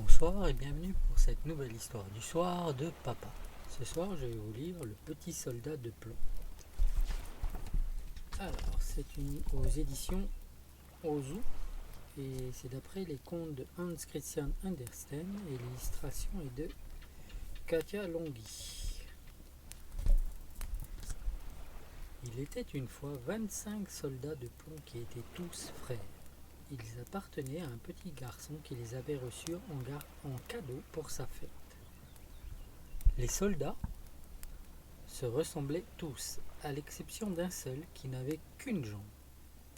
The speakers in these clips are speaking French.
Bonsoir et bienvenue pour cette nouvelle histoire du soir de papa. Ce soir, je vais vous lire Le petit soldat de plomb. Alors, c'est aux éditions Ozu et c'est d'après les contes de Hans Christian Andersen et l'illustration est de Katia Longhi. Il était une fois 25 soldats de plomb qui étaient tous frères. Ils appartenaient à un petit garçon qui les avait reçus en cadeau pour sa fête. Les soldats se ressemblaient tous, à l'exception d'un seul qui n'avait qu'une jambe.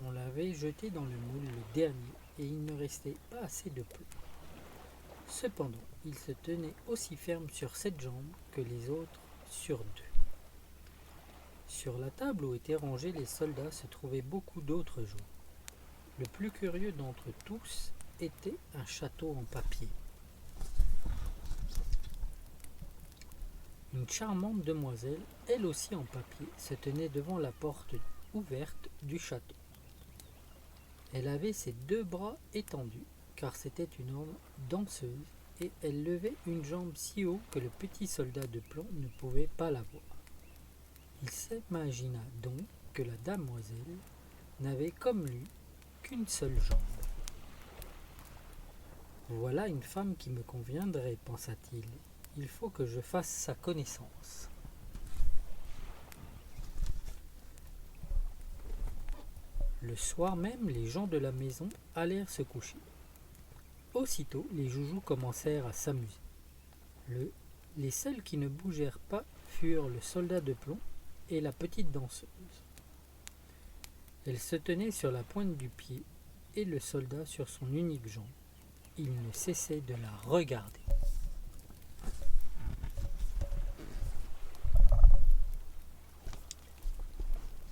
On l'avait jeté dans le moule le dernier et il ne restait pas assez de plomb. Cependant, il se tenait aussi ferme sur cette jambe que les autres sur deux. Sur la table où étaient rangés les soldats se trouvaient beaucoup d'autres jouets. Le plus curieux d'entre tous était un château en papier. Une charmante demoiselle, elle aussi en papier, se tenait devant la porte ouverte du château. Elle avait ses deux bras étendus, car c'était une danseuse, et elle levait une jambe si haut que le petit soldat de plomb ne pouvait pas la voir. Il s'imagina donc que la demoiselle n'avait comme lui qu'une seule jambe. Voilà une femme qui me conviendrait, pensa-t-il. Il faut que je fasse sa connaissance. Le soir même, les gens de la maison allèrent se coucher. Aussitôt, les joujoux commencèrent à s'amuser. Les seuls qui ne bougèrent pas furent le soldat de plomb et la petite danseuse. Elle se tenait sur la pointe du pied et le soldat sur son unique jambe. Il ne cessait de la regarder.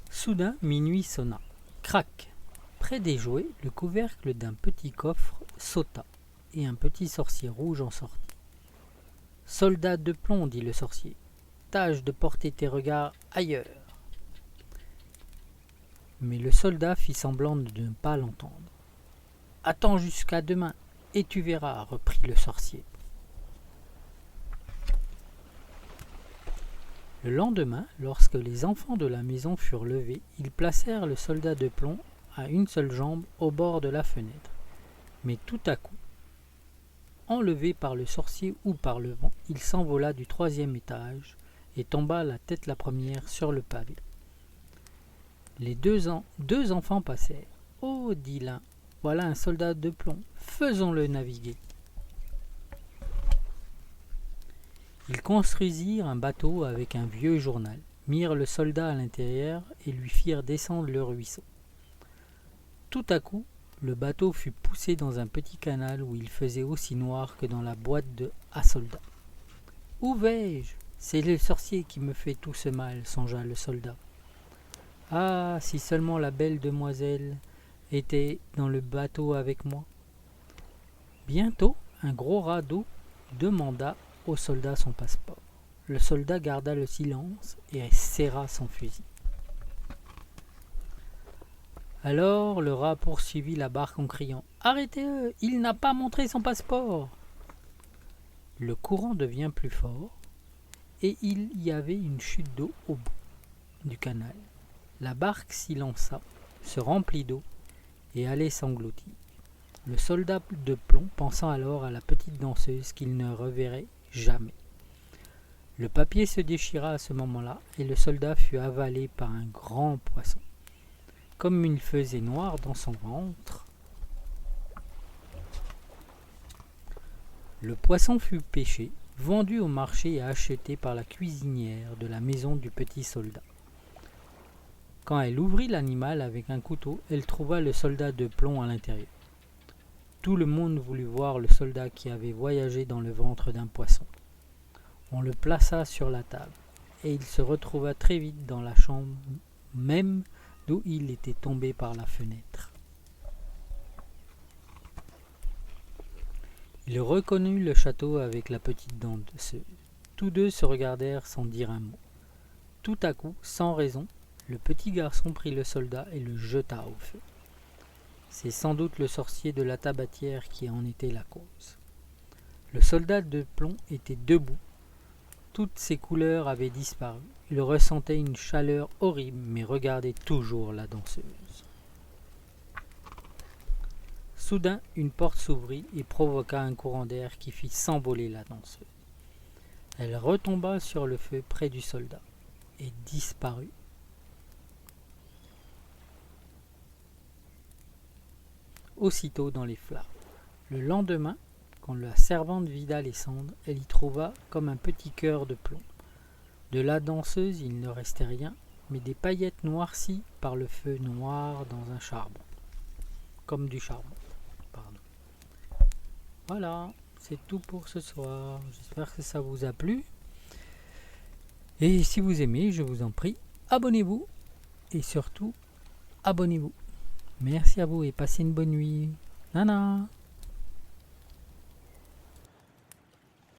Soudain, minuit sonna. Crac! Près des jouets, le couvercle d'un petit coffre sauta, et un petit sorcier rouge en sortit. « Soldat de plomb, dit le sorcier, tâche de porter tes regards ailleurs. » Mais le soldat fit semblant de ne pas l'entendre. « Attends jusqu'à demain, et tu verras, reprit le sorcier. Le lendemain, lorsque les enfants de la maison furent levés, ils placèrent le soldat de plomb à une seule jambe au bord de la fenêtre. Mais tout à coup, enlevé par le sorcier ou par le vent, il s'envola du 3e étage et tomba la tête la première sur le pavé. Les deux enfants passèrent. « Oh, dit l'un, voilà un soldat de plomb, faisons-le naviguer. » Ils construisirent un bateau avec un vieux journal, mirent le soldat à l'intérieur et lui firent descendre le ruisseau. Tout à coup, le bateau fut poussé dans un petit canal où il faisait aussi noir que dans la boîte à soldats. « Où vais-je ? C'est le sorcier qui me fait tout ce mal, songea le soldat. Ah, si seulement la belle demoiselle était dans le bateau avec moi. Bientôt, un gros radeau demanda au soldat son passeport. Le soldat garda le silence et serra son fusil. Alors le rat poursuivit la barque en criant « Arrêtez-le, il n'a pas montré son passeport !» Le courant devient plus fort et il y avait une chute d'eau au bout du canal. La barque s'y lança, se remplit d'eau et allait s'engloutir. Le soldat de plomb pensant alors à la petite danseuse qu'il ne reverrait jamais. Le papier se déchira à ce moment-là et le soldat fut avalé par un grand poisson. Comme il faisait noir dans son ventre, le poisson fut pêché, vendu au marché et acheté par la cuisinière de la maison du petit soldat. Quand elle ouvrit l'animal avec un couteau, elle trouva le soldat de plomb à l'intérieur. Tout le monde voulut voir le soldat qui avait voyagé dans le ventre d'un poisson. On le plaça sur la table, et il se retrouva très vite dans la chambre même d'où il était tombé par la fenêtre. Il reconnut le château avec la petite danseuse. Tous deux se regardèrent sans dire un mot. Tout à coup, sans raison, le petit garçon prit le soldat et le jeta au feu. C'est sans doute le sorcier de la tabatière qui en était la cause. Le soldat de plomb était debout. Toutes ses couleurs avaient disparu. Il ressentait une chaleur horrible, mais regardait toujours la danseuse. Soudain, une porte s'ouvrit et provoqua un courant d'air qui fit s'envoler la danseuse. Elle retomba sur le feu près du soldat et disparut. Aussitôt dans les flammes. Le lendemain, quand la servante vida les cendres, elle y trouva comme un petit cœur de plomb. De la danseuse, il ne restait rien, mais des paillettes noircies par le feu noir dans un charbon. Comme du charbon. Pardon. Voilà, c'est tout pour ce soir. J'espère que ça vous a plu. Et si vous aimez, je vous en prie, abonnez-vous. Et surtout, abonnez-vous. Merci à vous et passez une bonne nuit. Nana.